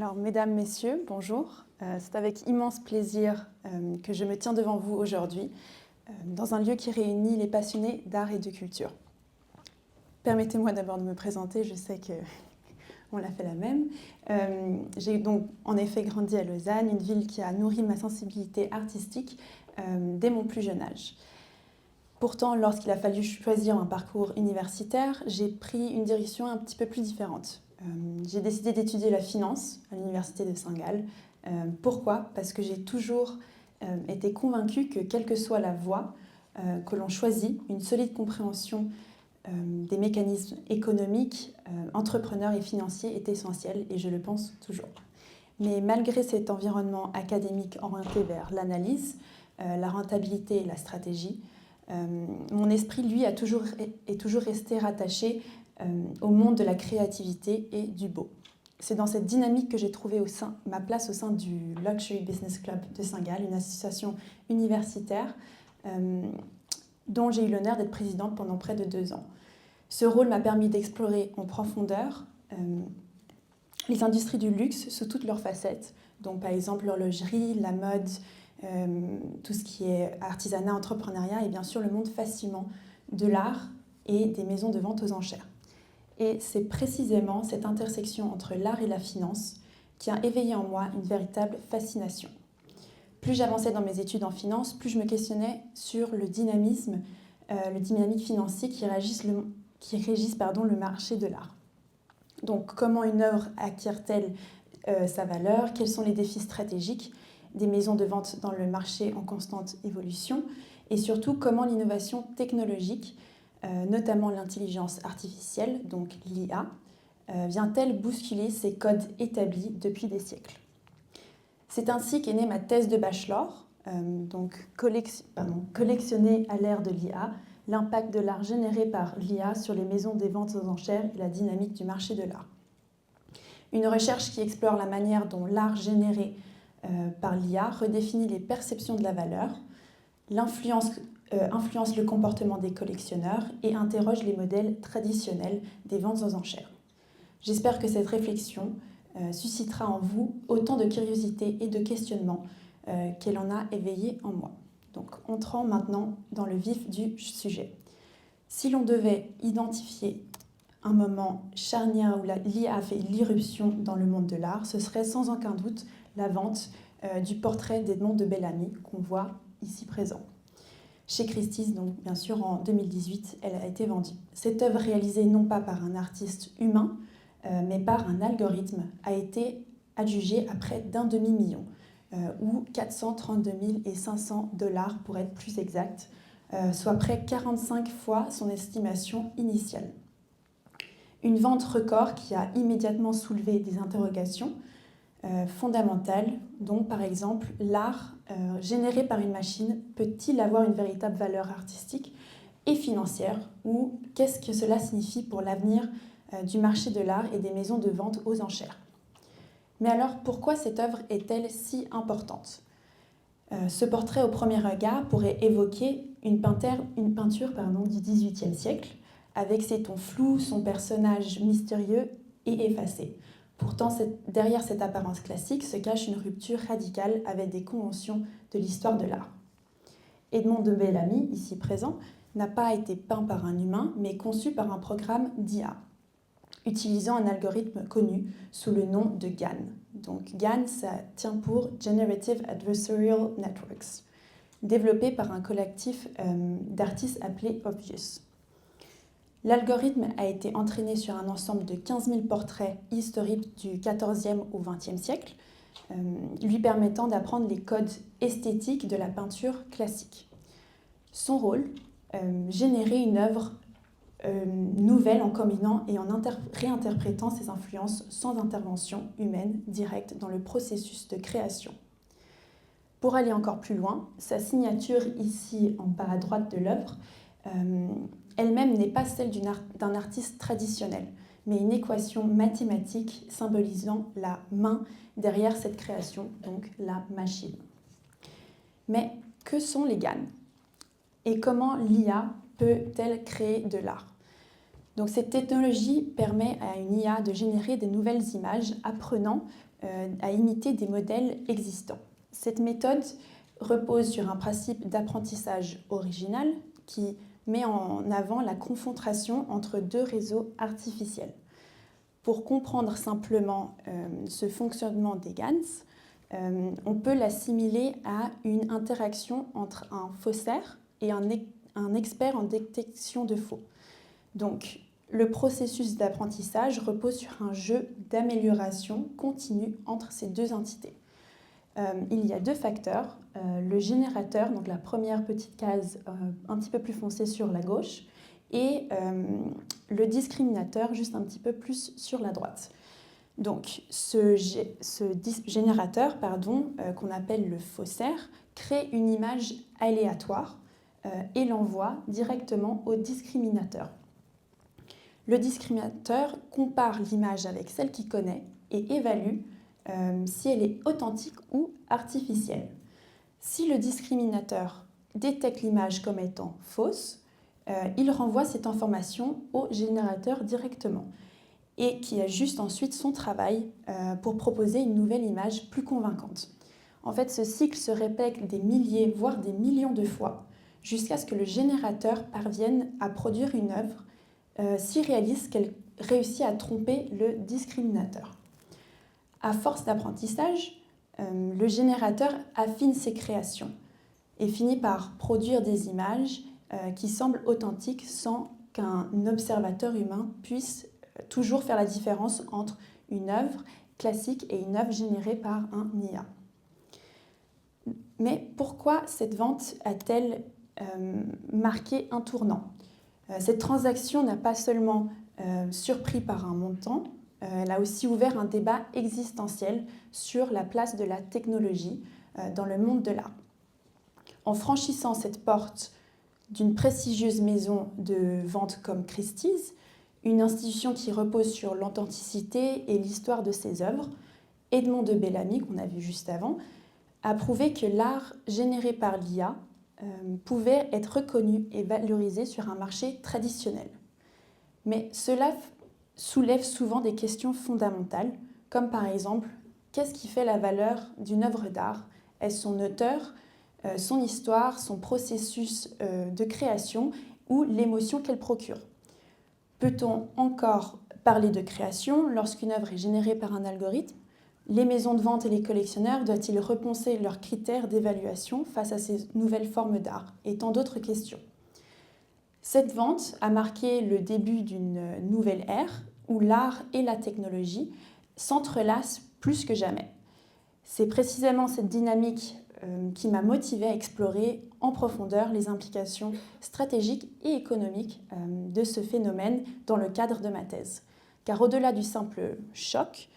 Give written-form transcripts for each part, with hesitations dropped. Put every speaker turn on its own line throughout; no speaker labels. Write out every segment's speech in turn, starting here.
Alors, mesdames, messieurs, bonjour. C'est avec immense plaisir que je me tiens devant vous aujourd'hui, dans un lieu qui réunit les passionnés d'art et de culture. Permettez-moi d'abord de me présenter, je sais qu'on l'a fait la même. J'ai donc en effet grandi à Lausanne, une ville qui a nourri ma sensibilité artistique dès mon plus jeune âge. Pourtant, lorsqu'il a fallu choisir un parcours universitaire, j'ai pris une direction un petit peu plus différente. J'ai décidé d'étudier la finance à l'université de Saint-Gall. Pourquoi ? Parce que j'ai toujours été convaincue que quelle que soit la voie que l'on choisit, une solide compréhension des mécanismes économiques, entrepreneurs et financiers est essentielle, et je le pense toujours. Mais malgré cet environnement académique orienté vers l'analyse, la rentabilité et la stratégie, mon esprit, lui, est toujours resté rattaché au monde de la créativité et du beau. C'est dans cette dynamique que j'ai trouvé ma place au sein du Luxury Business Club de Saint-Gall, une association universitaire dont j'ai eu l'honneur d'être présidente pendant près de 2 ans. Ce rôle m'a permis d'explorer en profondeur les industries du luxe sous toutes leurs facettes, donc par exemple l'horlogerie, la mode, tout ce qui est artisanat, entrepreneuriat et bien sûr le monde fascinant de l'art et des maisons de vente aux enchères. Et c'est précisément cette intersection entre l'art et la finance qui a éveillé en moi une véritable fascination. Plus j'avançais dans mes études en finance, plus je me questionnais sur le dynamique financier qui régisse le marché de l'art. Donc comment une œuvre acquiert-elle sa valeur? Quels sont les défis stratégiques des maisons de vente dans le marché en constante évolution, et surtout comment l'innovation technologique, notamment l'intelligence artificielle, donc l'IA, vient-elle bousculer ces codes établis depuis des siècles. C'est ainsi qu'est née ma thèse de bachelor, collectionner à l'ère de l'IA, l'impact de l'art généré par l'IA sur les maisons des ventes aux enchères et la dynamique du marché de l'art. Une recherche qui explore la manière dont l'art généré par l'IA redéfinit les perceptions de la valeur, influence le comportement des collectionneurs et interroge les modèles traditionnels des ventes aux enchères. J'espère que cette réflexion suscitera en vous autant de curiosité et de questionnement qu'elle en a éveillé en moi. Donc, entrons maintenant dans le vif du sujet. Si l'on devait identifier un moment charnière où l'IA a fait l'irruption dans le monde de l'art, ce serait sans aucun doute la vente du portrait d'Edmond de Bellamy qu'on voit ici présent. Chez Christie's, donc bien sûr en 2018, elle a été vendue. Cette œuvre réalisée non pas par un artiste humain, mais par un algorithme, a été adjugée à près d'1 demi-million, ou 432 500 $ pour être plus exact, soit près 45 fois son estimation initiale. Une vente record qui a immédiatement soulevé des interrogations fondamentales, dont par exemple l'art généré par une machine peut-il avoir une véritable valeur artistique et financière, ou qu'est-ce que cela signifie pour l'avenir du marché de l'art et des maisons de vente aux enchères. Mais alors pourquoi cette œuvre est-elle si importante ? Ce portrait au premier regard pourrait évoquer une peinture du XVIIIe siècle, avec ses tons flous, son personnage mystérieux et effacé. Pourtant, derrière cette apparence classique se cache une rupture radicale avec des conventions de l'histoire de l'art. Edmond de Bellamy, ici présent, n'a pas été peint par un humain, mais conçu par un programme d'IA, utilisant un algorithme connu sous le nom de GAN. Donc GAN, ça tient pour Generative Adversarial Networks, développé par un collectif d'artistes appelé Obvious. L'algorithme a été entraîné sur un ensemble de 15 000 portraits historiques du XIVe au XXe siècle, lui permettant d'apprendre les codes esthétiques de la peinture classique. Son rôle, générer une œuvre nouvelle en combinant et en réinterprétant ses influences sans intervention humaine directe dans le processus de création. Pour aller encore plus loin, sa signature ici en bas à droite de l'œuvre, elle-même n'est pas celle d'un artiste traditionnel, mais une équation mathématique symbolisant la main derrière cette création, donc la machine. Mais que sont les GAN ? Et comment l'IA peut-elle créer de l'art ? Donc cette technologie permet à une IA de générer des nouvelles images apprenant à imiter des modèles existants. Cette méthode repose sur un principe d'apprentissage original qui met en avant la confrontation entre deux réseaux artificiels. Pour comprendre simplement ce fonctionnement des GANs, on peut l'assimiler à une interaction entre un faussaire et un expert en détection de faux. Donc, le processus d'apprentissage repose sur un jeu d'amélioration continue entre ces deux entités. Il y a deux facteurs, le générateur, donc la première petite case un petit peu plus foncée sur la gauche, et le discriminateur juste un petit peu plus sur la droite. Donc ce générateur, qu'on appelle le faussaire, crée une image aléatoire et l'envoie directement au discriminateur. Le discriminateur compare l'image avec celle qu'il connaît et évalue si elle est authentique ou artificielle. Si le discriminateur détecte l'image comme étant fausse, il renvoie cette information au générateur directement et qui ajuste ensuite son travail pour proposer une nouvelle image plus convaincante. En fait, ce cycle se répète des milliers, voire des millions de fois, jusqu'à ce que le générateur parvienne à produire une œuvre si réaliste qu'elle réussit à tromper le discriminateur. À force d'apprentissage, le générateur affine ses créations et finit par produire des images qui semblent authentiques sans qu'un observateur humain puisse toujours faire la différence entre une œuvre classique et une œuvre générée par un IA. Mais pourquoi cette vente a-t-elle marqué un tournant ? Cette transaction n'a pas seulement surpris par un montant, elle a aussi ouvert un débat existentiel sur la place de la technologie dans le monde de l'art. En franchissant cette porte d'une prestigieuse maison de vente comme Christie's, une institution qui repose sur l'authenticité et l'histoire de ses œuvres, Edmond de Bellamy, qu'on a vu juste avant, a prouvé que l'art généré par l'IA pouvait être reconnu et valorisé sur un marché traditionnel. Mais cela soulève souvent des questions fondamentales, comme par exemple, qu'est-ce qui fait la valeur d'une œuvre d'art ? Est-ce son auteur, son histoire, son processus de création ou l'émotion qu'elle procure ? Peut-on encore parler de création lorsqu'une œuvre est générée par un algorithme ? Les maisons de vente et les collectionneurs doivent-ils repenser leurs critères d'évaluation face à ces nouvelles formes d'art ? Et tant d'autres questions. Cette vente a marqué le début d'une nouvelle ère où l'art et la technologie s'entrelacent plus que jamais. C'est précisément cette dynamique qui m'a motivée à explorer en profondeur les implications stratégiques et économiques de ce phénomène dans le cadre de ma thèse. Car au-delà du simple choc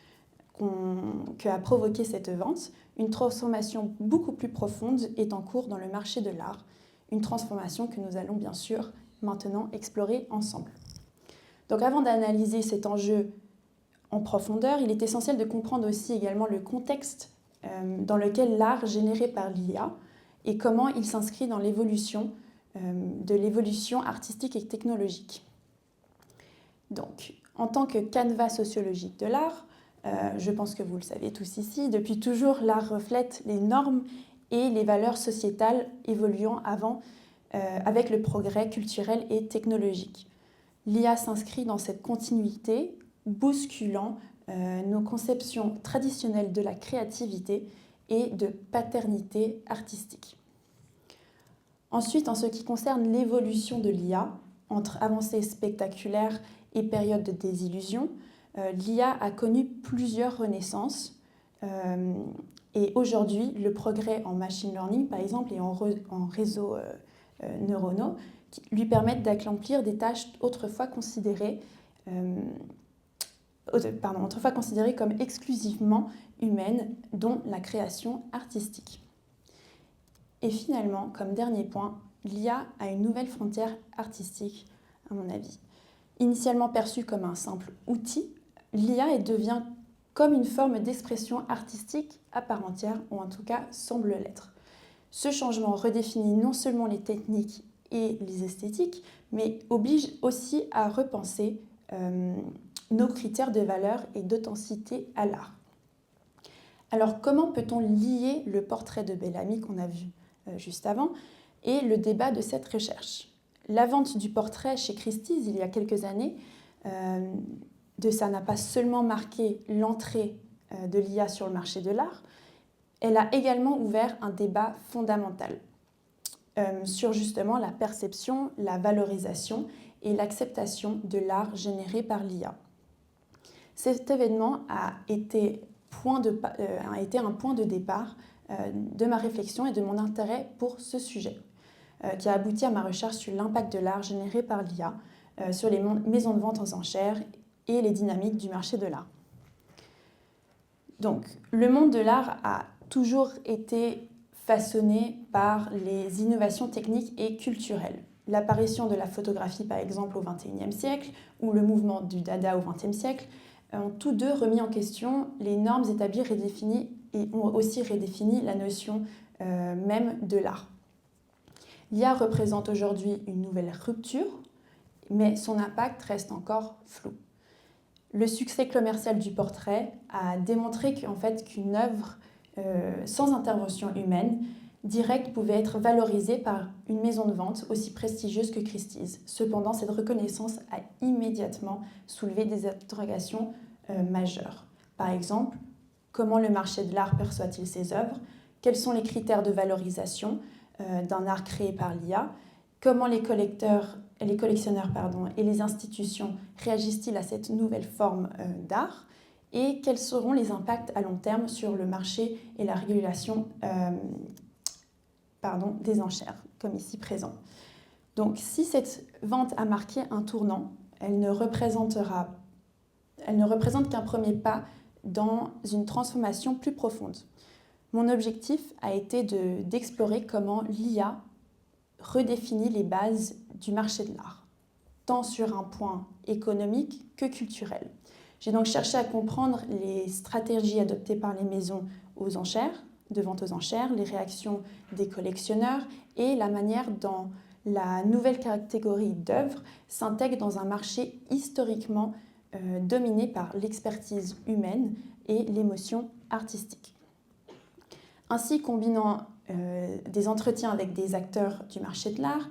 qu'a provoqué cette vente, une transformation beaucoup plus profonde est en cours dans le marché de l'art, une transformation que nous allons bien sûr maintenant explorer ensemble. Donc avant d'analyser cet enjeu en profondeur, il est essentiel de comprendre aussi également le contexte dans lequel l'art généré par l'IA et comment il s'inscrit dans l'évolution de l'évolution artistique et technologique. Donc, en tant que canevas sociologique de l'art, je pense que vous le savez tous ici, depuis toujours, l'art reflète les normes et les valeurs sociétales évoluant avec le progrès culturel et technologique. L'IA s'inscrit dans cette continuité, bousculant nos conceptions traditionnelles de la créativité et de paternité artistique. Ensuite, en ce qui concerne l'évolution de l'IA, entre avancées spectaculaires et périodes de désillusion, l'IA a connu plusieurs renaissances et aujourd'hui, le progrès en machine learning, par exemple, et en réseaux neuronaux, qui lui permettent d'accomplir des tâches autrefois considérées comme exclusivement humaines, dont la création artistique. Et finalement, comme dernier point, l'IA a une nouvelle frontière artistique, à mon avis. Initialement perçue comme un simple outil, l'IA devient comme une forme d'expression artistique à part entière, ou en tout cas semble l'être. Ce changement redéfinit non seulement les techniques et les esthétiques, mais oblige aussi à repenser nos critères de valeur et d'authenticité à l'art. Alors comment peut-on lier le portrait de Bellamy qu'on a vu juste avant et le débat de cette recherche? La vente du portrait chez Christie's il y a quelques années, ça n'a pas seulement marqué l'entrée de l'IA sur le marché de l'art, elle a également ouvert un débat fondamental sur justement la perception, la valorisation et l'acceptation de l'art généré par l'IA. Cet événement a été un point de départ de ma réflexion et de mon intérêt pour ce sujet, qui a abouti à ma recherche sur l'impact de l'art généré par l'IA sur les maisons de vente aux enchères et les dynamiques du marché de l'art. Donc, le monde de l'art a toujours été façonné par les innovations techniques et culturelles. L'apparition de la photographie, par exemple, au XXIe siècle, ou le mouvement du Dada au XXe siècle, ont tous deux remis en question les normes établies et ont aussi redéfini la notion même de l'art. L'IA représente aujourd'hui une nouvelle rupture, mais son impact reste encore flou. Le succès commercial du portrait a démontré qu'une œuvre sans intervention humaine directe pouvait être valorisée par une maison de vente aussi prestigieuse que Christie's. Cependant, cette reconnaissance a immédiatement soulevé des interrogations majeures. Par exemple, comment le marché de l'art perçoit-il ces œuvres? Quels sont les critères de valorisation d'un art créé par l'IA? Comment les collectionneurs et les institutions réagissent-ils à cette nouvelle forme d'art? Et quels seront les impacts à long terme sur le marché et la régulation des enchères, comme ici présent. Donc, si cette vente a marqué un tournant, elle ne représente qu'un premier pas dans une transformation plus profonde. Mon objectif a été d'explorer comment l'IA redéfinit les bases du marché de l'art, tant sur un point économique que culturel. J'ai donc cherché à comprendre les stratégies adoptées par les maisons de vente aux enchères, les réactions des collectionneurs et la manière dont la nouvelle catégorie d'œuvres s'intègre dans un marché historiquement dominé par l'expertise humaine et l'émotion artistique. Ainsi, combinant des entretiens avec des acteurs du marché de l'art,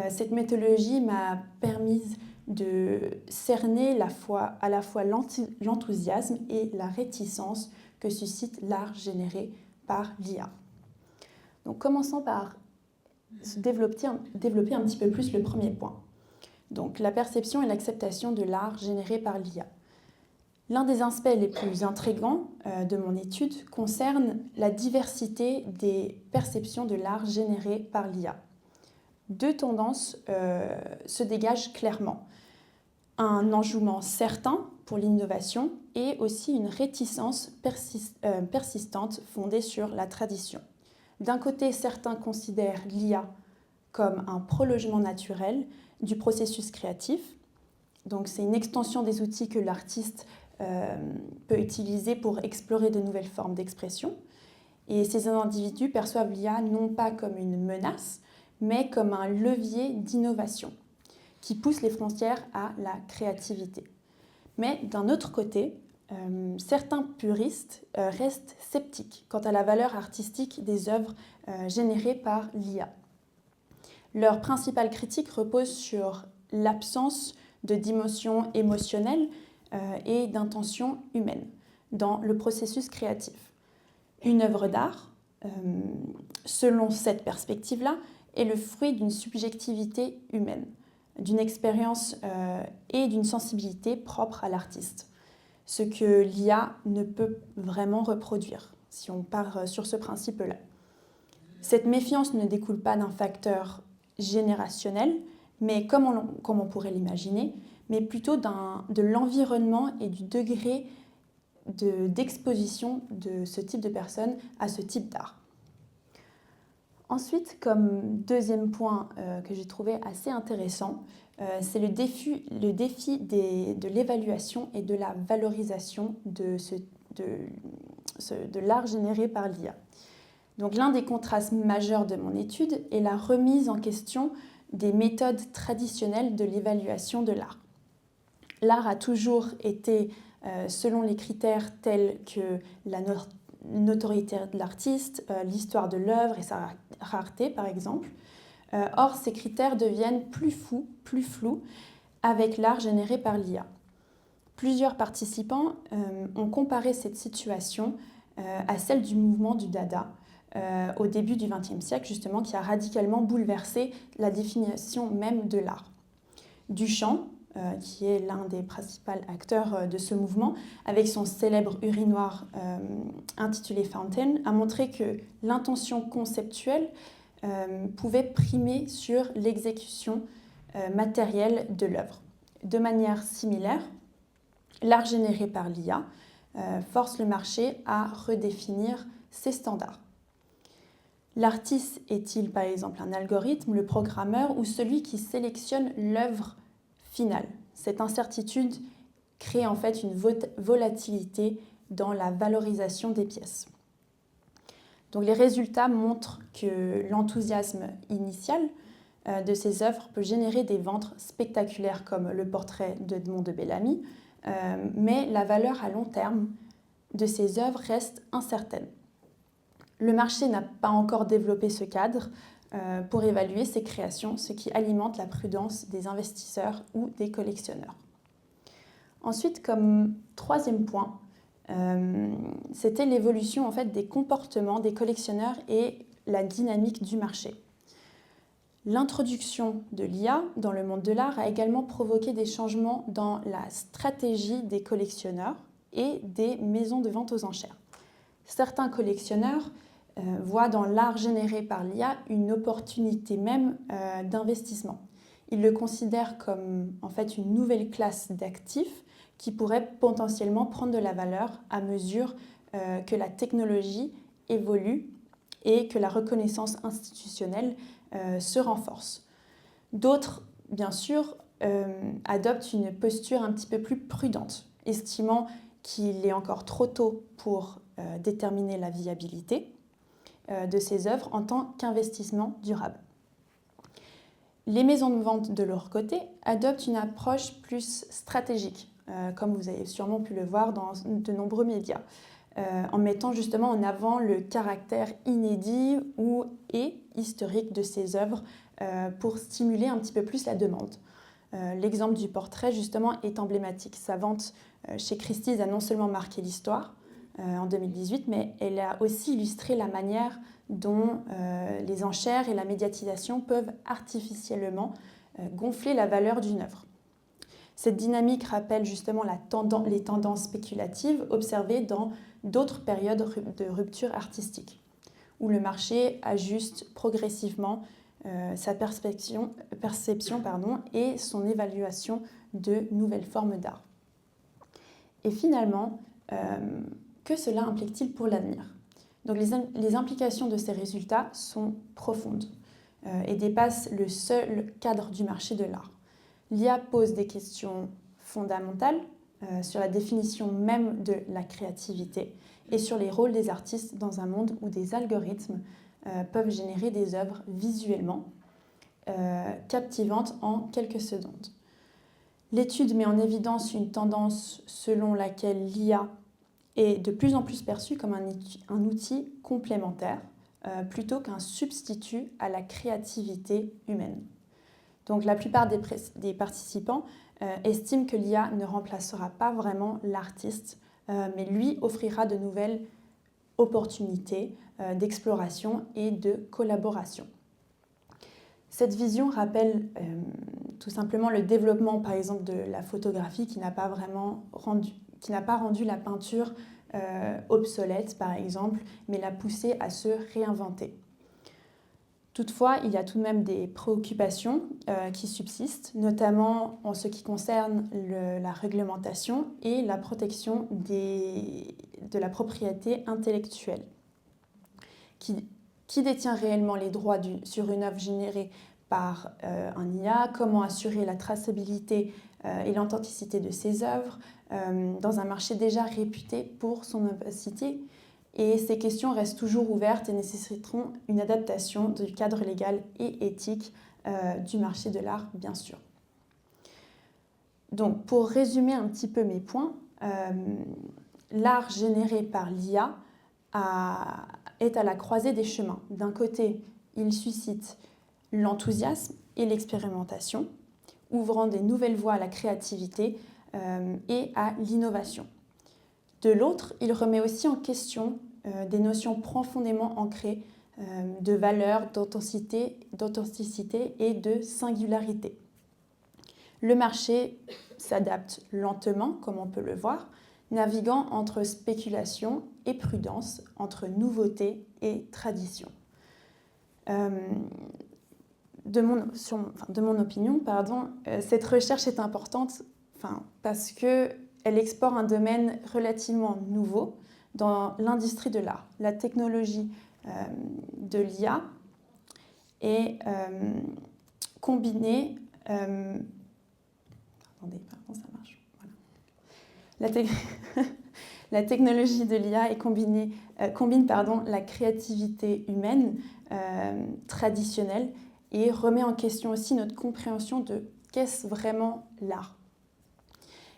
cette méthodologie m'a permis de cerner à la fois l'enthousiasme et la réticence que suscite l'art généré par l'IA. Donc commençons par développer un petit peu plus le premier point. Donc la perception et l'acceptation de l'art généré par l'IA. L'un des aspects les plus intrigants de mon étude concerne la diversité des perceptions de l'art généré par l'IA. Deux tendances se dégagent clairement. Un enjouement certain pour l'innovation et aussi une réticence persistante fondée sur la tradition. D'un côté, certains considèrent l'IA comme un prolongement naturel du processus créatif. Donc, c'est une extension des outils que l'artiste peut utiliser pour explorer de nouvelles formes d'expression. Et ces individus perçoivent l'IA non pas comme une menace, mais comme un levier d'innovation qui pousse les frontières à la créativité. Mais d'un autre côté, certains puristes restent sceptiques quant à la valeur artistique des œuvres générées par l'IA. Leur principale critique repose sur l'absence de dimension émotionnelle et d'intention humaine dans le processus créatif. Une œuvre d'art, selon cette perspective-là, est le fruit d'une subjectivité humaine, d'une expérience et d'une sensibilité propre à l'artiste, ce que l'IA ne peut vraiment reproduire, si on part sur ce principe-là. Cette méfiance ne découle pas d'un facteur générationnel, mais comme on pourrait l'imaginer, mais plutôt de l'environnement et du degré d'exposition de ce type de personnes à ce type d'art. Ensuite, comme deuxième point que j'ai trouvé assez intéressant, c'est le défi de l'évaluation et de la valorisation de l'art généré par l'IA. Donc, l'un des contrastes majeurs de mon étude est la remise en question des méthodes traditionnelles de l'évaluation de l'art. L'art a toujours été, selon les critères tels que notoriété de l'artiste, l'histoire de l'œuvre et sa rareté par exemple. Or, ces critères deviennent plus flous avec l'art généré par l'IA. Plusieurs participants ont comparé cette situation à celle du mouvement du Dada au début du XXe siècle, justement, qui a radicalement bouleversé la définition même de l'art. Duchamp, qui est l'un des principaux acteurs de ce mouvement, avec son célèbre urinoir intitulé Fountain, a montré que l'intention conceptuelle pouvait primer sur l'exécution matérielle de l'œuvre. De manière similaire, l'art généré par l'IA force le marché à redéfinir ses standards. L'artiste est-il par exemple un algorithme, le programmeur ou celui qui sélectionne l'œuvre finale? Cette incertitude crée en fait une volatilité dans la valorisation des pièces. Donc les résultats montrent que l'enthousiasme initial de ces œuvres peut générer des ventes spectaculaires comme le portrait d'Edmond de Bellamy, mais la valeur à long terme de ces œuvres reste incertaine. Le marché n'a pas encore développé ce cadre pour évaluer ces créations, ce qui alimente la prudence des investisseurs ou des collectionneurs. Ensuite, comme troisième point, c'était l'évolution en fait, des comportements des collectionneurs et la dynamique du marché. L'introduction de l'IA dans le monde de l'art a également provoqué des changements dans la stratégie des collectionneurs et des maisons de vente aux enchères. Certains collectionneurs voient dans l'art généré par l'IA une opportunité même d'investissement. Ils le considèrent comme en fait une nouvelle classe d'actifs qui pourrait potentiellement prendre de la valeur à mesure que la technologie évolue et que la reconnaissance institutionnelle se renforce. D'autres, bien sûr, adoptent une posture un petit peu plus prudente, estimant qu'il est encore trop tôt pour déterminer la viabilité de ces œuvres en tant qu'investissement durable. Les maisons de vente, de leur côté, adoptent une approche plus stratégique, comme vous avez sûrement pu le voir dans de nombreux médias, en mettant justement en avant le caractère inédit et historique de ces œuvres pour stimuler un petit peu plus la demande. L'exemple du portrait, justement, est emblématique. Sa vente chez Christie's a non seulement marqué l'histoire en 2018, mais elle a aussi illustré la manière dont les enchères et la médiatisation peuvent artificiellement gonfler la valeur d'une œuvre. Cette dynamique rappelle justement les tendances spéculatives observées dans d'autres périodes de rupture artistique, où le marché ajuste progressivement sa perception et son évaluation de nouvelles formes d'art. Et finalement, que cela implique-t-il pour l'avenir ? Donc les implications de ces résultats sont profondes et dépassent le seul cadre du marché de l'art. L'IA pose des questions fondamentales sur la définition même de la créativité et sur les rôles des artistes dans un monde où des algorithmes peuvent générer des œuvres visuellement captivantes en quelques secondes. L'étude met en évidence une tendance selon laquelle l'IA est de plus en plus perçue comme un outil complémentaire plutôt qu'un substitut à la créativité humaine. Donc la plupart des participants estiment que l'IA ne remplacera pas vraiment l'artiste, mais lui offrira de nouvelles opportunités d'exploration et de collaboration. Cette vision rappelle tout simplement le développement, par exemple, de la photographie qui n'a pas rendu la peinture obsolète, par exemple, mais l'a poussée à se réinventer. Toutefois, il y a tout de même des préoccupations qui subsistent, notamment en ce qui concerne la réglementation et la protection de la propriété intellectuelle. Qui détient réellement les droits sur une œuvre générée par un IA? Comment assurer la traçabilité et l'authenticité de ces œuvres dans un marché déjà réputé pour son opacité? Et ces questions restent toujours ouvertes et nécessiteront une adaptation du cadre légal et éthique du marché de l'art, bien sûr. Donc, pour résumer un petit peu mes points, l'art généré par l'IA est à la croisée des chemins. D'un côté, il suscite l'enthousiasme et l'expérimentation, ouvrant des nouvelles voies à la créativité et à l'innovation. De l'autre, il remet aussi en question des notions profondément ancrées de valeur, d'authenticité et de singularité. Le marché s'adapte lentement, comme on peut le voir, naviguant entre spéculation et prudence, entre nouveauté et tradition. De mon opinion, cette recherche est importante parce qu'elle explore un domaine relativement nouveau dans l'industrie de l'art. La technologie de l'IA est combinée... La technologie de l'IA combine la créativité humaine traditionnelle et remet en question aussi notre compréhension de qu'est-ce vraiment l'art.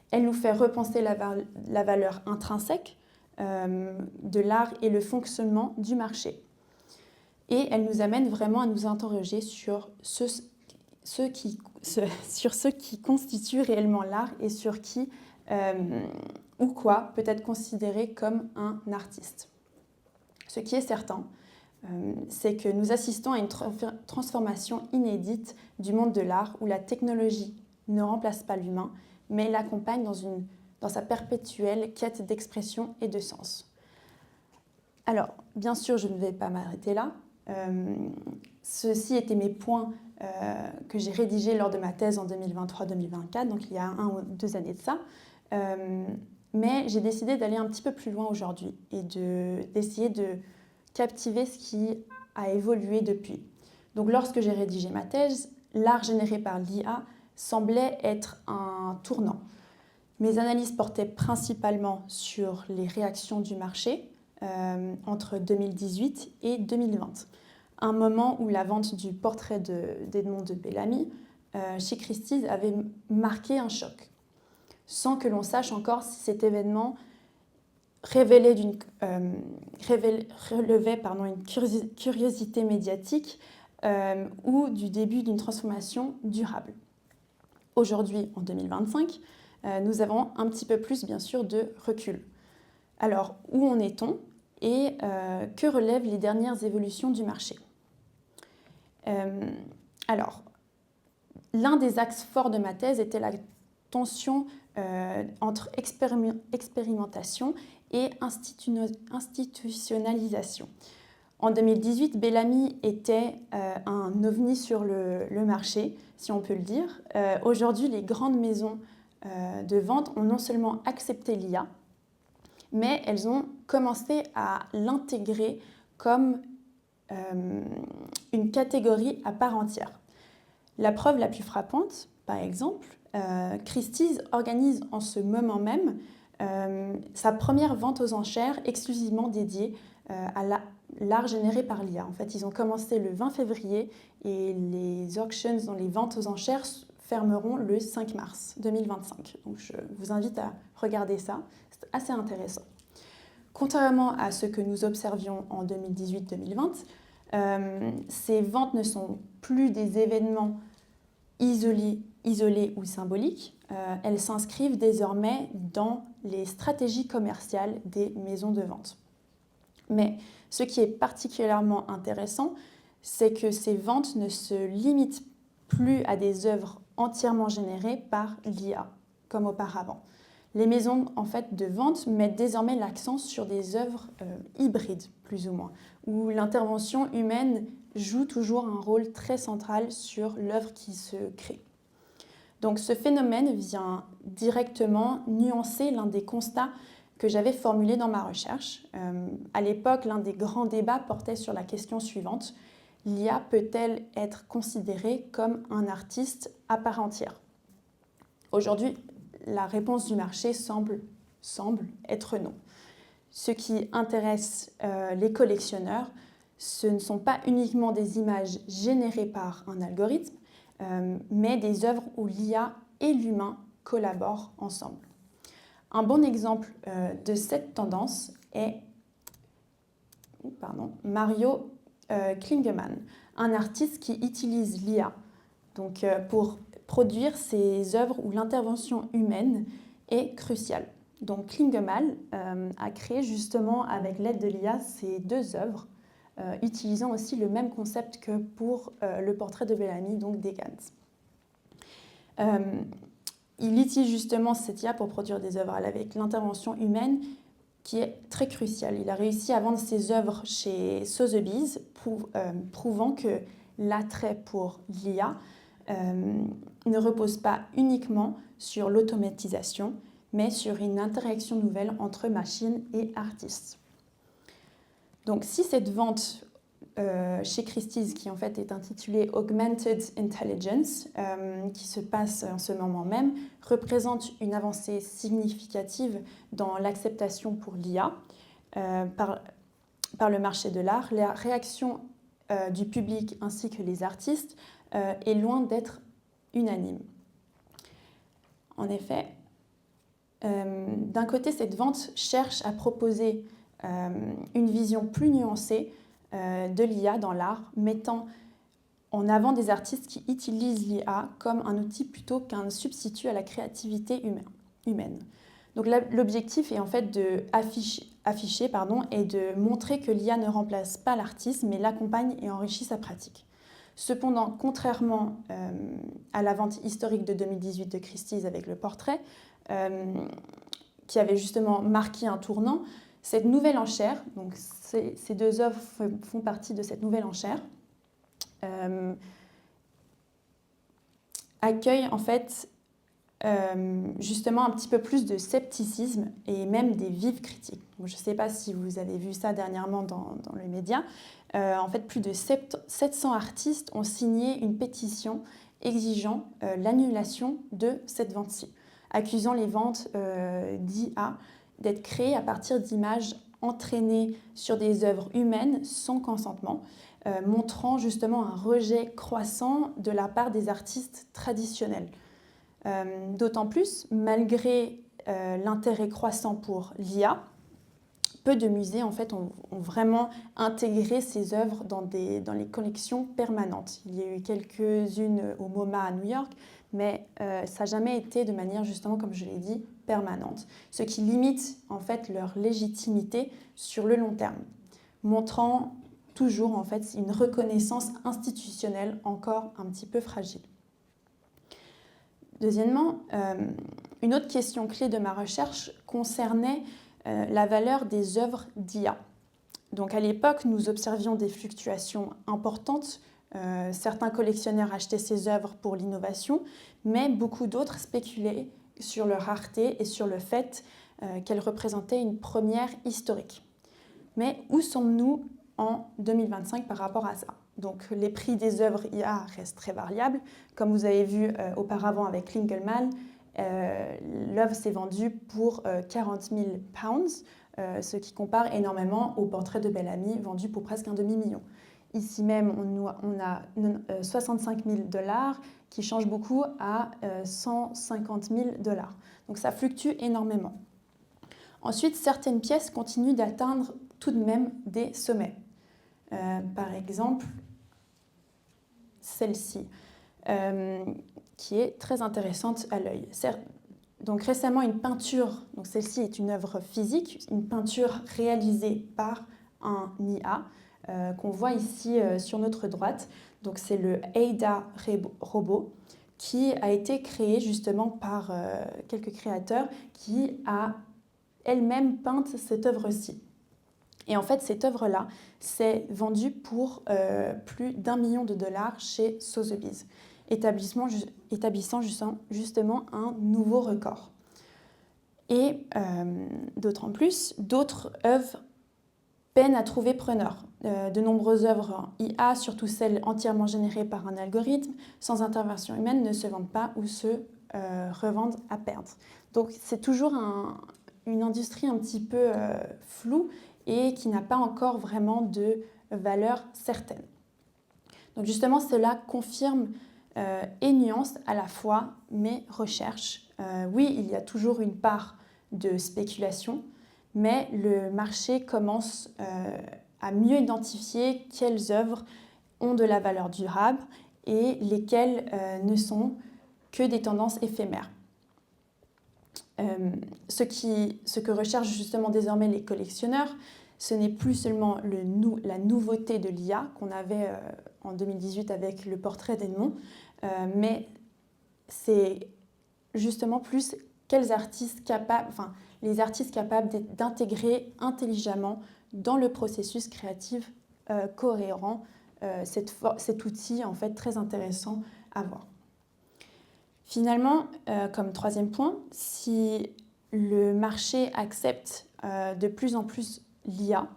Elle nous fait repenser la valeur intrinsèque de l'art et le fonctionnement du marché. Et elle nous amène vraiment à nous interroger sur ce qui constitue réellement l'art et sur qui ou quoi peut être considéré comme un artiste. Ce qui est certain, c'est que nous assistons à une transformation inédite du monde de l'art où la technologie ne remplace pas l'humain, mais l'accompagne dans sa perpétuelle quête d'expression et de sens. Alors, bien sûr, je ne vais pas m'arrêter là. Ceci étaient mes points que j'ai rédigés lors de ma thèse en 2023-2024, donc il y a 1 ou 2 années de ça. Mais j'ai décidé d'aller un petit peu plus loin aujourd'hui et d'essayer de captiver ce qui a évolué depuis. Donc lorsque j'ai rédigé ma thèse, l'art généré par l'IA semblait être un tournant. Mes analyses portaient principalement sur les réactions du marché entre 2018 et 2020, un moment où la vente du portrait d'Edmond de Bellamy chez Christie's avait marqué un choc, sans que l'on sache encore si cet événement relevait une curiosité médiatique ou du début d'une transformation durable. Aujourd'hui, en 2025, nous avons un petit peu plus, bien sûr, de recul. Alors, où en est-on et que relèvent les dernières évolutions du marché ? Alors, l'un des axes forts de ma thèse était la tension entre expérimentation et institutionnalisation. En 2018, Bellamy était un ovni sur le marché, si on peut le dire. Aujourd'hui, les grandes maisons de vente ont non seulement accepté l'IA, mais elles ont commencé à l'intégrer comme une catégorie à part entière. La preuve la plus frappante, par exemple, Christie's organise en ce moment même sa première vente aux enchères exclusivement dédiée à l'art généré par l'IA. En fait, ils ont commencé le 20 février et les auctions, dans les ventes aux enchères, fermeront le 5 mars 2025. Donc je vous invite à regarder ça, c'est assez intéressant. Contrairement à ce que nous observions en 2018-2020, ces ventes ne sont plus des événements isolés ou symboliques. Elles s'inscrivent désormais dans les stratégies commerciales des maisons de vente. Mais ce qui est particulièrement intéressant, c'est que ces ventes ne se limitent plus à des œuvres entièrement générées par l'IA, comme auparavant. Les maisons de vente mettent désormais l'accent sur des œuvres hybrides, plus ou moins, où l'intervention humaine joue toujours un rôle très central sur l'œuvre qui se crée. Donc ce phénomène vient directement nuancer l'un des constats que j'avais formulé dans ma recherche. À l'époque, l'un des grands débats portait sur la question suivante: l'IA peut-elle être considérée comme un artiste à part entière ? Aujourd'hui, la réponse du marché semble être non. Ce qui intéresse les collectionneurs, ce ne sont pas uniquement des images générées par un algorithme, mais des œuvres où l'IA et l'humain collaborent ensemble. Un bon exemple de cette tendance est Mario Klingemann, un artiste qui utilise l'IA donc, pour produire ses œuvres où l'intervention humaine est cruciale. Donc Klingemann a créé justement avec l'aide de l'IA ces 2 œuvres, utilisant aussi le même concept que pour le portrait de Bellamy, donc Deckhands. Il utilise justement cette IA pour produire des œuvres avec l'intervention humaine qui est très cruciale. Il a réussi à vendre ses œuvres chez Sotheby's, prouvant que l'attrait pour l'IA ne repose pas uniquement sur l'automatisation, mais sur une interaction nouvelle entre machines et artistes. Donc si cette vente chez Christie's, qui en fait est intitulée Augmented Intelligence, qui se passe en ce moment même, représente une avancée significative dans l'acceptation pour l'IA par le marché de l'art. La réaction du public ainsi que les artistes est loin d'être unanime. En effet, d'un côté, cette vente cherche à proposer une vision plus nuancée de l'IA dans l'art, mettant en avant des artistes qui utilisent l'IA comme un outil plutôt qu'un substitut à la créativité humaine. Donc l'objectif est en fait d'afficher et de montrer que l'IA ne remplace pas l'artiste, mais l'accompagne et enrichit sa pratique. Cependant, contrairement à la vente historique de 2018 de Christie's avec le portrait, qui avait justement marqué un tournant, cette nouvelle enchère, donc ces 2 œuvres font partie de cette nouvelle enchère, accueille en fait justement un petit peu plus de scepticisme et même des vives critiques. Donc, je ne sais pas si vous avez vu ça dernièrement dans les médias. En fait, plus de 700 artistes ont signé une pétition exigeant l'annulation de cette vente-ci, accusant les ventes d'IA d'être créées à partir d'images entraînées sur des œuvres humaines sans consentement, montrant justement un rejet croissant de la part des artistes traditionnels. D'autant plus, malgré l'intérêt croissant pour l'IA, peu de musées en fait, ont vraiment intégré ces œuvres dans les collections permanentes. Il y a eu quelques-unes au MoMA à New York, mais ça n'a jamais été de manière, justement, comme je l'ai dit, permanente, ce qui limite en fait leur légitimité sur le long terme, montrant toujours en fait une reconnaissance institutionnelle encore un petit peu fragile. Deuxièmement, une autre question clé de ma recherche concernait la valeur des œuvres d'IA. Donc à l'époque, nous observions des fluctuations importantes. Certains collectionneurs achetaient ces œuvres pour l'innovation, mais beaucoup d'autres spéculaient sur leur rareté et sur le fait qu'elles représentaient une première historique. Mais où sommes-nous en 2025 par rapport à ça? Donc les prix des œuvres IA restent très variables. Comme vous avez vu auparavant avec Klingemann, l'œuvre s'est vendue pour 40 000 pounds, ce qui compare énormément au portrait de Bellamy vendu pour presque un demi-million. Ici même, on a 65 000 $, qui change beaucoup à 150 000 $. Donc ça fluctue énormément. Ensuite, certaines pièces continuent d'atteindre tout de même des sommets. Par exemple, celle-ci, qui est très intéressante à l'œil. Donc récemment, une peinture, donc celle-ci est une œuvre physique, une peinture réalisée par un IA, qu'on voit ici sur notre droite. Donc c'est le Ada robot, qui a été créé justement par quelques créateurs qui a elle-même peint cette œuvre-ci. Et en fait, cette œuvre-là s'est vendue pour plus d'1 million de $ chez Sotheby's, établissant justement un nouveau record. Et d'autant plus, d'autres œuvres peinent à trouver preneur. De nombreuses œuvres IA, surtout celles entièrement générées par un algorithme, sans intervention humaine, ne se vendent pas ou se revendent à perte. Donc c'est toujours une industrie un petit peu floue et qui n'a pas encore vraiment de valeur certaine. Donc justement, cela confirme et nuance à la fois mes recherches. Oui, il y a toujours une part de spéculation, mais le marché commence à mieux identifier quelles œuvres ont de la valeur durable et lesquelles ne sont que des tendances éphémères. Ce que recherchent justement désormais les collectionneurs, ce n'est plus seulement la nouveauté de l'IA qu'on avait en 2018 avec le portrait d'Edmond, mais c'est justement plus les artistes capables d'intégrer intelligemment dans le processus créatif cohérent cet outil en fait très intéressant à voir. Finalement, comme troisième point, si le marché accepte de plus en plus l'IA,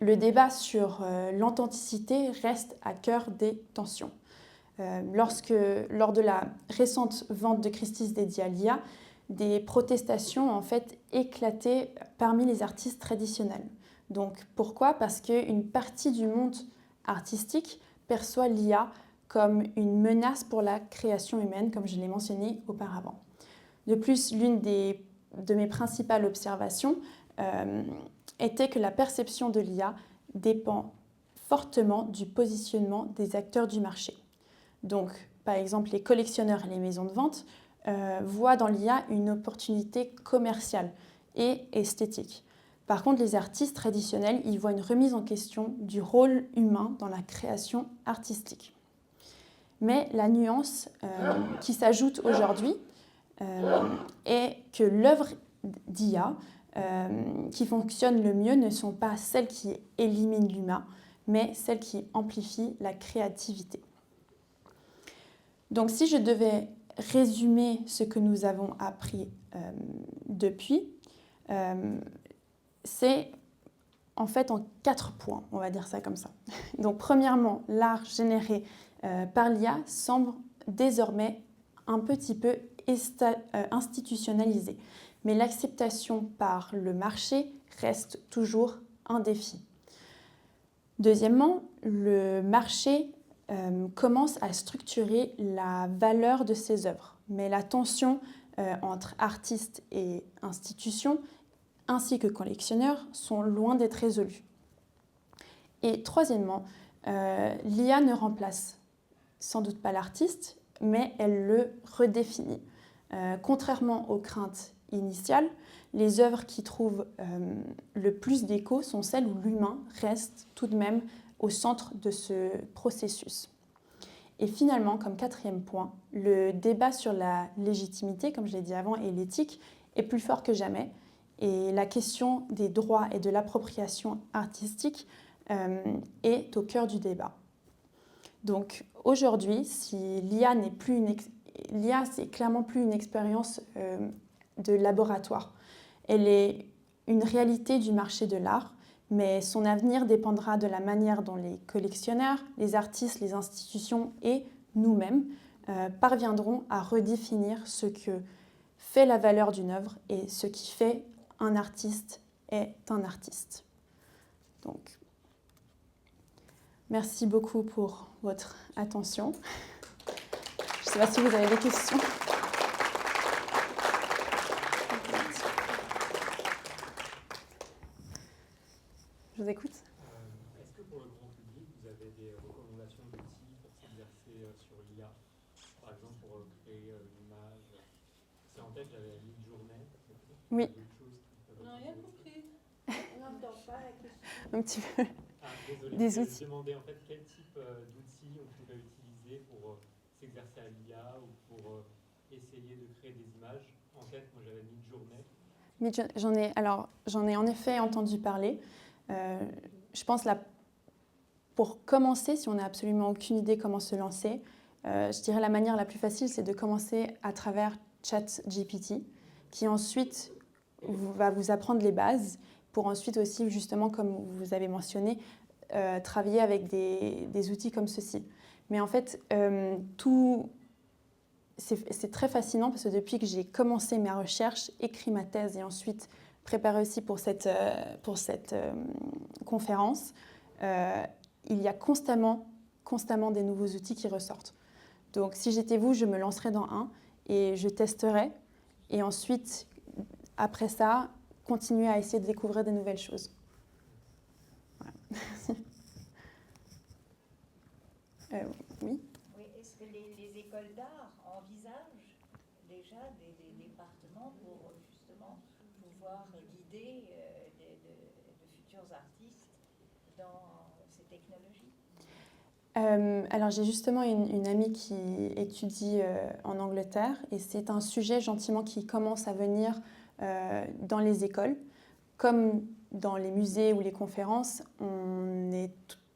le débat sur l'authenticité reste à cœur des tensions. Lors de la récente vente de Christie's dédiée à l'IA, des protestations ont en fait éclaté parmi les artistes traditionnels. Donc pourquoi ? Parce qu'une partie du monde artistique perçoit l'IA comme une menace pour la création humaine, comme je l'ai mentionné auparavant. De plus, l'une de mes principales observations était que la perception de l'IA dépend fortement du positionnement des acteurs du marché. Donc, par exemple, les collectionneurs et les maisons de vente voient dans l'IA une opportunité commerciale et esthétique. Par contre, les artistes traditionnels y voient une remise en question du rôle humain dans la création artistique. Mais la nuance qui s'ajoute aujourd'hui est que l'œuvre d'IA qui fonctionne le mieux ne sont pas celles qui éliminent l'humain, mais celles qui amplifient la créativité. Donc si je devais résumer ce que nous avons appris depuis, c'est en fait en 4 points, on va dire ça comme ça. Donc premièrement, l'art généré par l'IA semble désormais un petit peu institutionnalisé, mais l'acceptation par le marché reste toujours un défi. Deuxièmement, le marché commence à structurer la valeur de ses œuvres, mais la tension entre artistes et institutions, ainsi que collectionneurs, sont loin d'être résolues. Et troisièmement, l'IA ne remplace sans doute pas l'artiste, mais elle le redéfinit. Contrairement aux craintes initiales, les œuvres qui trouvent le plus d'écho sont celles où l'humain reste tout de même au centre de ce processus. Et finalement, comme quatrième point, le débat sur la légitimité, comme je l'ai dit avant, et l'éthique est plus fort que jamais. Et la question des droits et de l'appropriation artistique est au cœur du débat. Donc aujourd'hui, si l'IA n'est plus l'IA, c'est clairement plus une expérience de laboratoire. Elle est une réalité du marché de l'art, mais son avenir dépendra de la manière dont les collectionneurs, les artistes, les institutions et nous-mêmes parviendront à redéfinir ce que fait la valeur d'une œuvre et ce qui fait un artiste est un artiste. Donc, merci beaucoup pour votre attention. Je ne sais pas si vous avez des questions. Je vous écoute.
Est-ce que pour le grand public, vous avez des recommandations d'outils pour s'exercer sur l'IA ? Par exemple, pour créer une image. C'est en tête, j'avais Midjourney.
Oui.
Non, rien compris.
On n'entend pas la question.
Un petit peu.
Ah, désolé.
Des outils.
Je demandais en fait quel type d'outils on pouvait utiliser pour s'exercer à l'IA ou pour essayer de créer des images. En tête, moi j'avais Midjourney.
J'en ai en effet entendu parler. Je pense pour commencer, si on n'a absolument aucune idée comment se lancer, je dirais la manière la plus facile, c'est de commencer à travers ChatGPT, qui ensuite va vous apprendre les bases, pour ensuite aussi, justement, comme vous avez mentionné, travailler avec des outils comme ceci. Mais en fait, c'est très fascinant parce que depuis que j'ai commencé mes recherches, écrit ma thèse et ensuite préparé aussi pour cette conférence, il y a constamment des nouveaux outils qui ressortent. Donc si j'étais vous, je me lancerais dans un et je testerais. Et ensuite, après ça, continuer à essayer de découvrir des nouvelles choses. Voilà. Oui.
Oui, est-ce que les écoles d'art envisagent déjà des départements pour justement pouvoir guider de futurs artistes dans ces technologies?
Alors j'ai justement une amie qui étudie en Angleterre et c'est un sujet gentiment qui commence à venir dans les écoles. Comme dans les musées ou les conférences, on est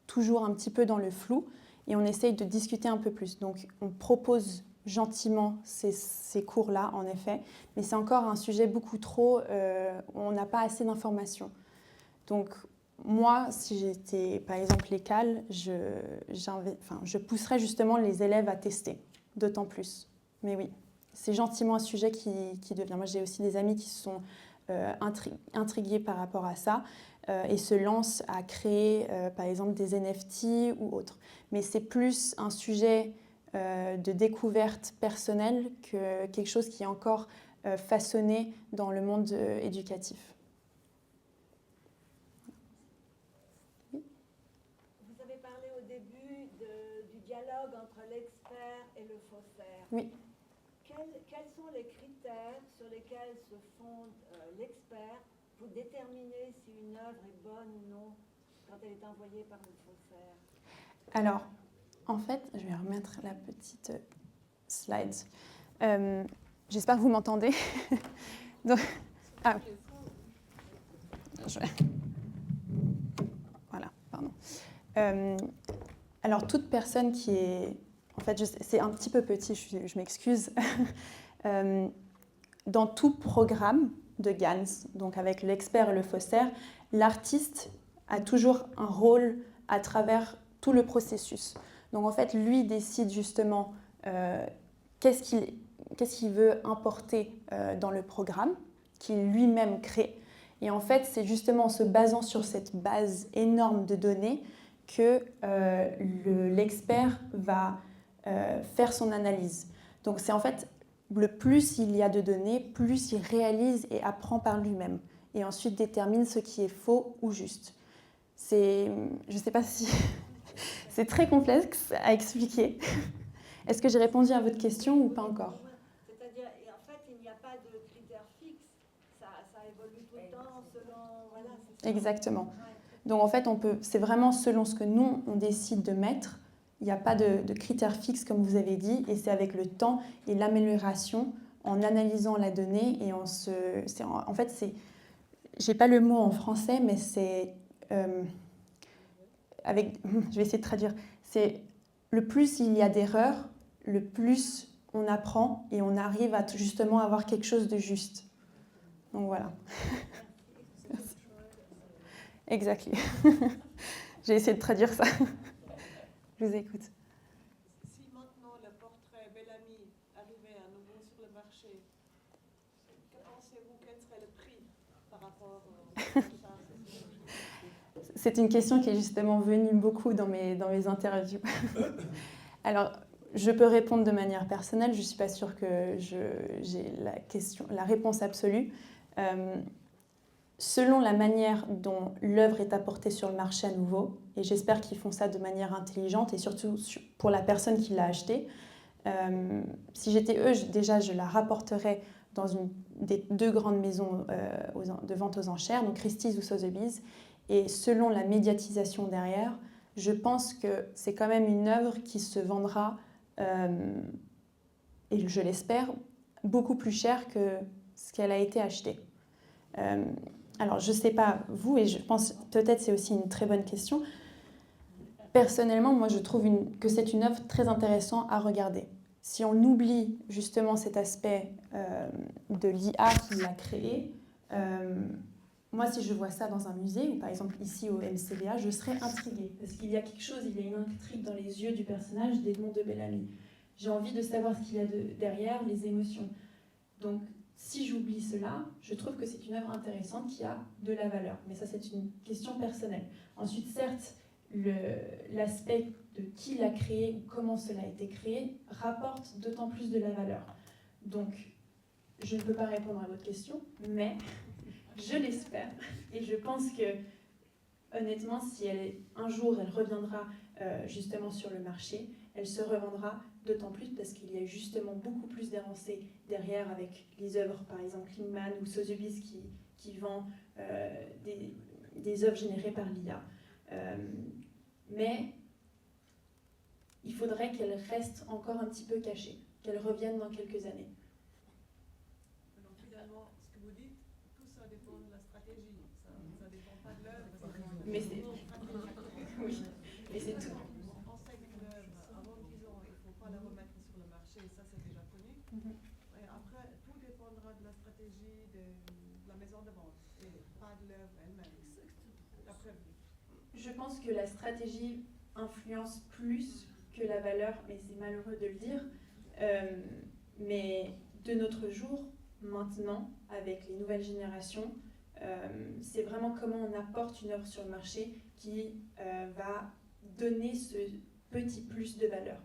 toujours un petit peu dans le flou et on essaye de discuter un peu plus. Donc on propose gentiment ces cours-là, en effet, mais c'est encore un sujet beaucoup trop où on n'a pas assez d'informations. Donc moi, si j'étais par exemple l'école, je pousserais justement les élèves à tester, d'autant plus. Mais oui, c'est gentiment un sujet qui devient. Moi j'ai aussi des amis qui sont intrigués par rapport à ça et se lancent à créer par exemple des NFT ou autres. Mais c'est plus un sujet de découverte personnelle que quelque chose qui est encore façonné dans le monde éducatif.
Vous avez parlé au début du dialogue entre l'expert et le faussaire.
Oui.
Quels sont les critères sur lesquels se fonde l'expert pour déterminer si une œuvre est bonne ou non quand elle est envoyée par le faussaire?
Alors, en fait, je vais remettre la petite slide. J'espère que vous m'entendez. Donc, voilà, pardon. Alors, toute personne qui est... En fait, c'est un petit peu petit, je m'excuse. Dans tout programme de GANS, donc avec l'expert et le faussaire, l'artiste a toujours un rôle à travers tout le processus. Donc en fait, lui décide justement qu'est-ce qu'il veut importer dans le programme, qu'il lui-même crée. Et en fait, c'est justement en se basant sur cette base énorme de données que l'expert va faire son analyse. Donc c'est en fait, le plus il y a de données, plus il réalise et apprend par lui-même. Et ensuite détermine ce qui est faux ou juste. Je ne sais pas si... c'est très complexe à expliquer. Est-ce que j'ai répondu à votre question ou pas encore?
C'est-à-dire, en fait, il n'y a pas de critères fixes. Ça évolue tout le temps selon... Voilà, c'est ça.
Exactement.
Ouais.
Donc en fait, c'est vraiment selon ce que nous, on décide de mettre. Il n'y a pas de critères fixes, comme vous avez dit, et c'est avec le temps et l'amélioration, en analysant la donnée et en fait, c'est... J'ai pas le mot en français, mais c'est... je vais essayer de traduire. C'est le plus il y a d'erreurs, le plus on apprend et on arrive à justement avoir quelque chose de juste. Donc voilà. Merci. Exactly. J'ai essayé de traduire ça. Je vous écoute.
Si maintenant le portrait Bellamy arrivait à nouveau sur le marché, que pensez-vous, quel serait le prix par rapport à ça?
C'est une question qui est justement venue beaucoup dans mes interviews. Alors, je peux répondre de manière personnelle, je ne suis pas sûre que j'ai la réponse absolue. Selon la manière dont l'œuvre est apportée sur le marché à nouveau, et j'espère qu'ils font ça de manière intelligente, et surtout pour la personne qui l'a achetée, si j'étais eux, déjà je la rapporterais dans une des deux grandes maisons de vente aux enchères, donc Christie's ou Sotheby's, et selon la médiatisation derrière, je pense que c'est quand même une œuvre qui se vendra, et je l'espère, beaucoup plus cher que ce qu'elle a été achetée. Alors, je ne sais pas vous, et je pense peut-être c'est aussi une très bonne question. Personnellement, moi, je trouve que c'est une œuvre très intéressante à regarder. Si on oublie justement cet aspect de l'IA qui l'a créé, moi, si je vois ça dans un musée, ou par exemple ici au MCBA, je serais intriguée. Parce qu'il y a quelque chose, il y a une intrigue dans les yeux du personnage d'Edmond de Bellamy. J'ai envie de savoir ce qu'il y a derrière, les émotions. Donc, si j'oublie cela, je trouve que c'est une œuvre intéressante qui a de la valeur. Mais ça, c'est une question personnelle. Ensuite, certes, l'aspect de qui l'a créé ou comment cela a été créé rapporte d'autant plus de la valeur. Donc, je ne peux pas répondre à votre question, mais je l'espère. Et je pense que honnêtement, si un jour elle reviendra justement sur le marché, elle se revendra d'autant plus parce qu'il y a justement beaucoup plus d'avancées derrière avec les œuvres, par exemple Klingman ou Sotheby's qui vend des œuvres générées par l'IA. Mais il faudrait qu'elle reste encore un petit peu cachée, qu'elle revienne dans quelques années.
Donc finalement, ce que vous dites, tout ça dépend de la stratégie. Ça ne dépend pas de l'œuvre.
Mais c'est... Oui, mais c'est tout.
On sait qu'une œuvre, avant 10 ans, il ne faut pas la remettre sur le marché, ça c'est déjà connu. Et après, tout dépendra de la stratégie de la maison de vente et pas de l'œuvre elle-même. D'après vous.
Je pense que la stratégie influence plus que la valeur, mais c'est malheureux de le dire. Mais de notre jour, maintenant, avec les nouvelles générations, c'est vraiment comment on apporte une œuvre sur le marché qui va donner ce petit plus de valeur.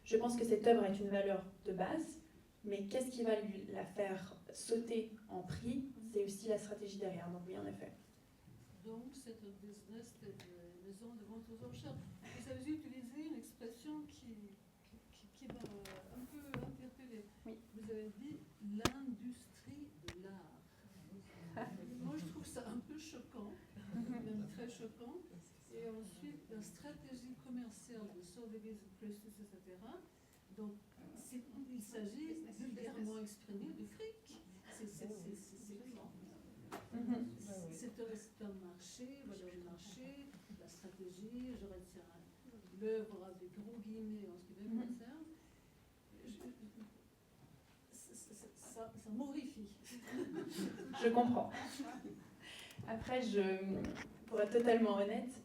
Je pense que cette œuvre est une valeur de base, mais qu'est-ce qui va la faire sauter en prix? C'est aussi la stratégie derrière, donc oui, en effet.
Donc, c'est un business de maison de vente aux enchères. Vous avez utilisé une expression qui m'a un peu interpellée.
Oui.
Vous avez dit l'industrie de l'art. Moi, je trouve ça un peu choquant, même très choquant. Et ensuite, la stratégie commerciale de Sotheby's, Christie's, etc. Donc, il s'agit vulgairement exprimé de fric. C'est clair. C'est un marché, valeur du marché, la stratégie, je retiens l'œuvre avec gros guillemets en ce qui me concerne. Ça m'horrifie.
Je comprends. Après, pour être totalement honnête,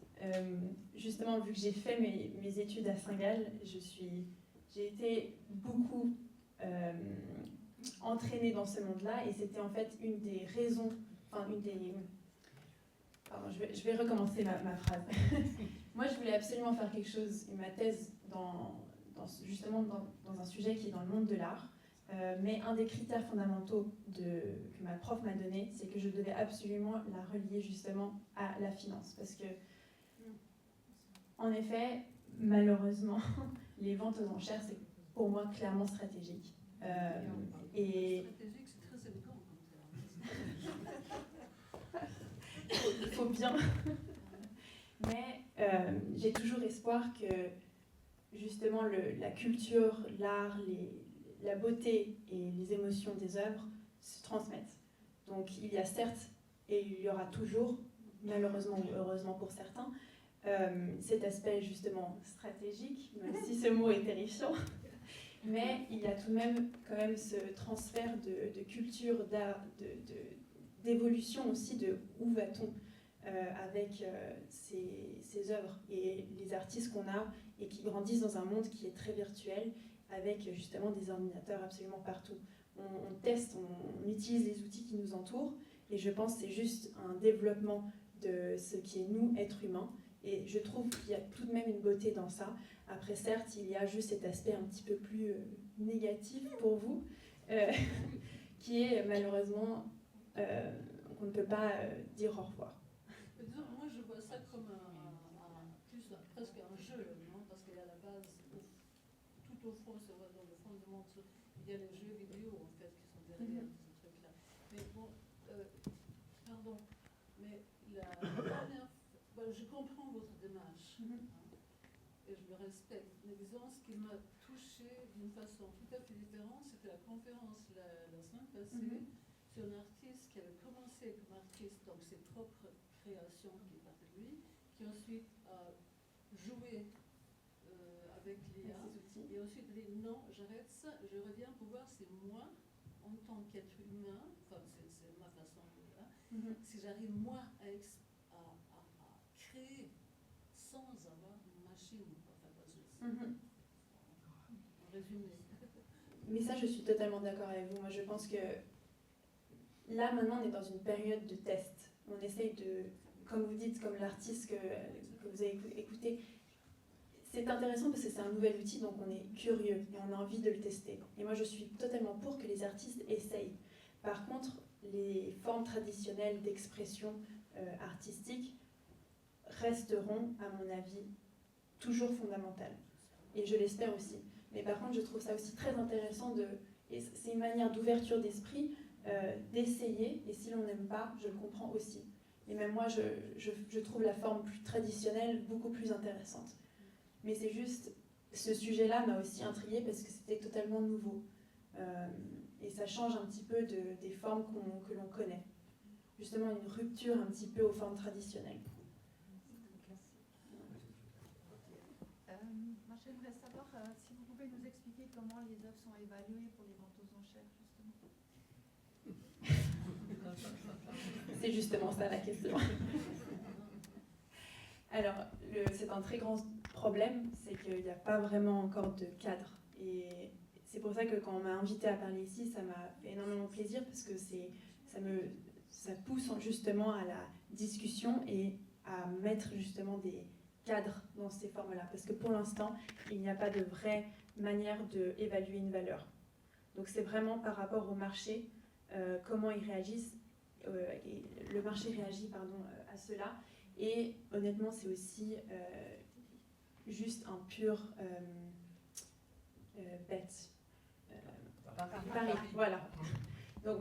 justement, vu que j'ai fait mes études à Saint-Gall, j'ai été beaucoup entraînée dans ce monde-là, et c'était en fait une des raisons, Pardon, je vais recommencer ma phrase. Moi, je voulais absolument faire quelque chose, ma thèse, justement dans un sujet qui est dans le monde de l'art. Mais un des critères fondamentaux que ma prof m'a donné, c'est que je devais absolument la relier justement à la finance. Parce que, en effet, malheureusement, les ventes aux enchères, c'est pour moi clairement stratégique.
Stratégique, c'est très élégant comme terme.
Il faut bien. Mais j'ai toujours espoir que justement la culture, l'art, la beauté et les émotions des œuvres se transmettent. Donc il y a certes, et il y aura toujours, malheureusement ou heureusement pour certains, cet aspect justement stratégique, même si ce mot est terrifiant, mais il y a tout de même quand même ce transfert de culture, d'art, d'évolution aussi, de où va-t-on avec ces œuvres et les artistes qu'on a et qui grandissent dans un monde qui est très virtuel, avec justement des ordinateurs absolument partout. On teste, on utilise les outils qui nous entourent, et je pense que c'est juste un développement de ce qui est nous, êtres humains, et je trouve qu'il y a tout de même une beauté dans ça. Après, certes, il y a juste cet aspect un petit peu plus négatif pour vous, qui est malheureusement qu'on ne peut pas dire au revoir.
Moi, je vois ça comme presque un jeu, non? Parce qu'il y a la base, tout au fond, c'est vrai, dans le fond du monde, il y a les jeux vidéo, en fait, qui sont derrière ces trucs-là. Mais bon, pardon, mais je comprends votre démarche, hein, et je le respecte. Mais disons, ce qui m'a touchée d'une façon tout à fait différente, c'était la conférence la semaine passée sur un artiste qui avait commencé comme artiste, donc ses propres créations qui partaient de lui, qui ensuite a joué avec l'IA, et ensuite dit non, j'arrête ça, je reviens pour voir si moi, en tant qu'être humain, enfin c'est ma façon de dire, si j'arrive moi à créer sans avoir une machine, enfin, en résumé.
Mais ça, je suis totalement d'accord avec vous. Moi, je pense que là, maintenant, on est dans une période de test. On essaye de, comme vous dites, comme l'artiste que vous avez écouté, c'est intéressant parce que c'est un nouvel outil, donc on est curieux et on a envie de le tester. Et moi, je suis totalement pour que les artistes essayent. Par contre, les formes traditionnelles d'expression artistique, resteront, à mon avis, toujours fondamentales. Et je l'espère aussi. Mais par contre, je trouve ça aussi très intéressant et c'est une manière d'ouverture d'esprit, d'essayer, et si l'on n'aime pas, je le comprends aussi. Et même moi, je trouve la forme plus traditionnelle beaucoup plus intéressante. Mais c'est juste, ce sujet-là m'a aussi intriguée parce que c'était totalement nouveau. Et ça change un petit peu des formes que l'on connaît. Justement, une rupture un petit peu aux formes traditionnelles.
Moi, j'aimerais savoir si vous pouvez nous expliquer comment les œuvres sont évaluées pour les ventes aux enchères, justement.
C'est justement ça la question. Alors, c'est un très grand problème, c'est qu'il n'y a pas vraiment encore de cadre. Et c'est pour ça que quand on m'a invité à parler ici, ça m'a fait énormément plaisir parce que ça pousse justement à la discussion et à mettre justement des cadres dans ces formes-là. Parce que pour l'instant, il n'y a pas de vraie manière d'évaluer une valeur. Donc c'est vraiment par rapport au marché, comment ils réagissent, le marché réagit à cela. Et honnêtement, c'est aussi juste un pur bet. Pari, voilà. Donc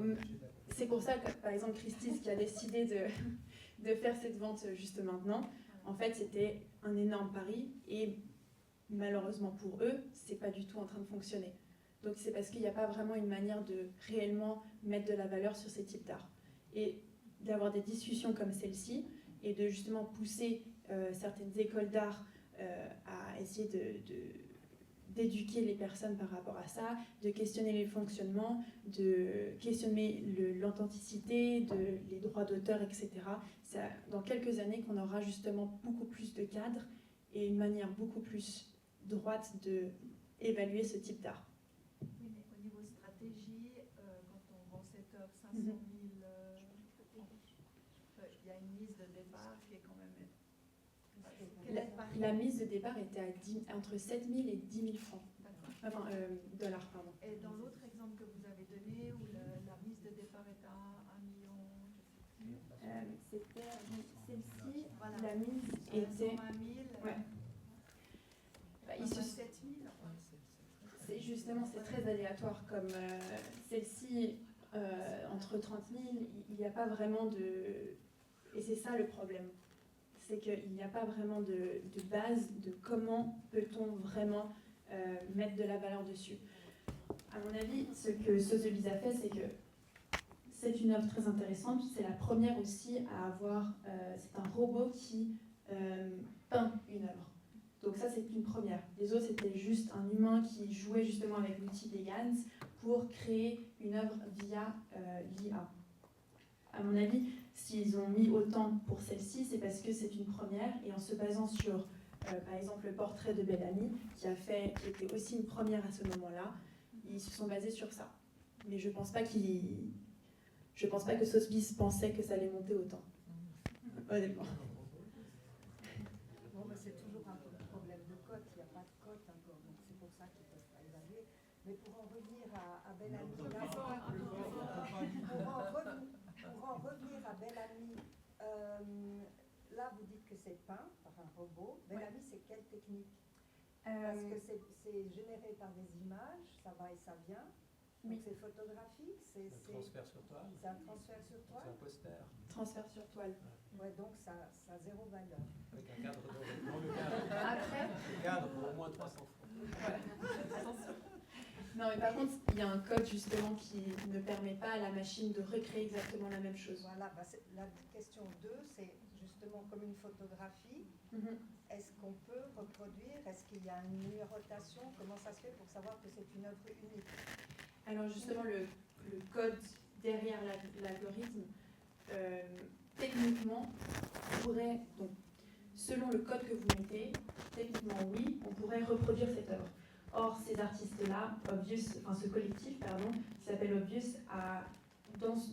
c'est pour ça que, par exemple, Christie's qui a décidé de faire cette vente juste maintenant, en fait, c'était un énorme pari et malheureusement pour eux, c'est pas du tout en train de fonctionner. Donc c'est parce qu'il n'y a pas vraiment une manière de réellement mettre de la valeur sur ces types d'art. Et d'avoir des discussions comme celle-ci et de justement pousser certaines écoles d'art à essayer d'éduquer les personnes par rapport à ça, de questionner les fonctionnements, de questionner l'authenticité, les droits d'auteur, etc. C'est dans quelques années qu'on aura justement beaucoup plus de cadres et une manière beaucoup plus droite d'évaluer ce type d'art.
Oui, mais au niveau stratégie, quand on vend cette œuvre 500 000, il y a une mise de départ qui est quand même...
La mise de départ était entre 7 000 et 10 000 francs. Enfin, dollars, pardon.
Et dans l'autre exemple que vous avez donné, où la mise de départ est à 1 million, je sais plus.
C'était celle-ci,
Voilà.
la mise était...
120 000,
Ouais.
il se 7 000.
C'est justement, c'est très aléatoire. Comme celle-ci, entre 30 000, il n'y a pas vraiment de... Et c'est ça le problème. C'est qu'il n'y a pas vraiment de base de comment peut-on vraiment mettre de la valeur dessus. À mon avis, ce que Sotheby's a fait, c'est que c'est une œuvre très intéressante. C'est la première aussi à avoir... c'est un robot qui peint une œuvre. Donc ça, c'est une première. Les autres, c'était juste un humain qui jouait justement avec l'outil des GANs pour créer une œuvre via l'IA. À mon avis, s'ils ont mis autant pour celle-ci, c'est parce que c'est une première, et en se basant sur, par exemple, le portrait de Bellamy, qui était aussi une première à ce moment-là, ils se sont basés sur ça. Mais je pense pas que Sotheby's pensait que ça allait monter autant. Honnêtement.
Bon, mais c'est toujours un problème de cote, il n'y a pas de cote encore, donc c'est pour ça qu'ils ne peuvent pas évaluer. Mais pour en revenir à Bellamy, là vous dites que c'est peint par un robot. Bellamy, c'est quelle technique? Parce que c'est généré par des images, ça va et ça vient. Donc c'est photographique, c'est
un transfert sur toile.
C'est un transfert sur toile.
C'est un poster.
Transfert sur toile.
Ouais, donc ça a zéro valeur.
Avec un cadre doré. Non, le cadre.
Après,
Le cadre pour au moins 300 francs.
attention. Non, mais par contre, il y a un code justement qui ne permet pas à la machine de recréer exactement la même chose.
Voilà, la question 2, c'est justement comme une photographie. Est-ce qu'on peut reproduire? Est-ce qu'il y a une numérotation? Comment ça se fait pour savoir que c'est une œuvre unique?
Alors justement, le code derrière l'algorithme, techniquement, pourrait, donc, selon le code que vous mettez, techniquement oui, on pourrait reproduire cette œuvre. Or, ces artistes-là, ce collectif, qui s'appelle Obvious,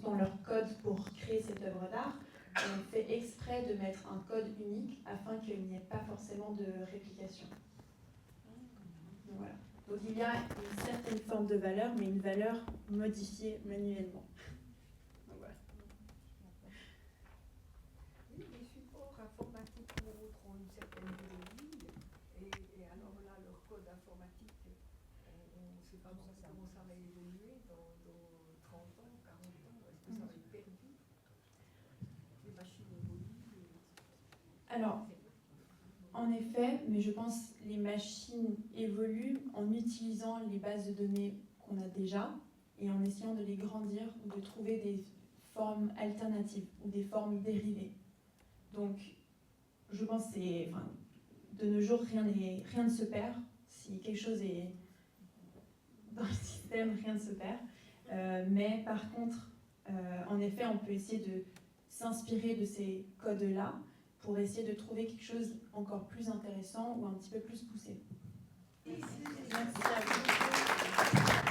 dans leur code pour créer cette œuvre d'art, on fait exprès de mettre un code unique afin qu'il n'y ait pas forcément de réplication. Donc, voilà. Donc il y a une certaine forme de valeur, mais une valeur modifiée manuellement. Donc voilà.
Oui, les supports informatiques où sais pas, comment ça va évoluer dans 30 ans, 40 ans? Est-ce que ça va être perdu? Les machines évoluent.
Alors, en effet, mais je pense que les machines évoluent en utilisant les bases de données qu'on a déjà et en essayant de les grandir ou de trouver des formes alternatives ou des formes dérivées. Donc, je pense que de nos jours, rien ne se perd. Si quelque chose est dans le système, rien ne se perd. Mais par contre, en effet, on peut essayer de s'inspirer de ces codes-là pour essayer de trouver quelque chose encore plus intéressant ou un petit peu plus poussé. Merci à vous.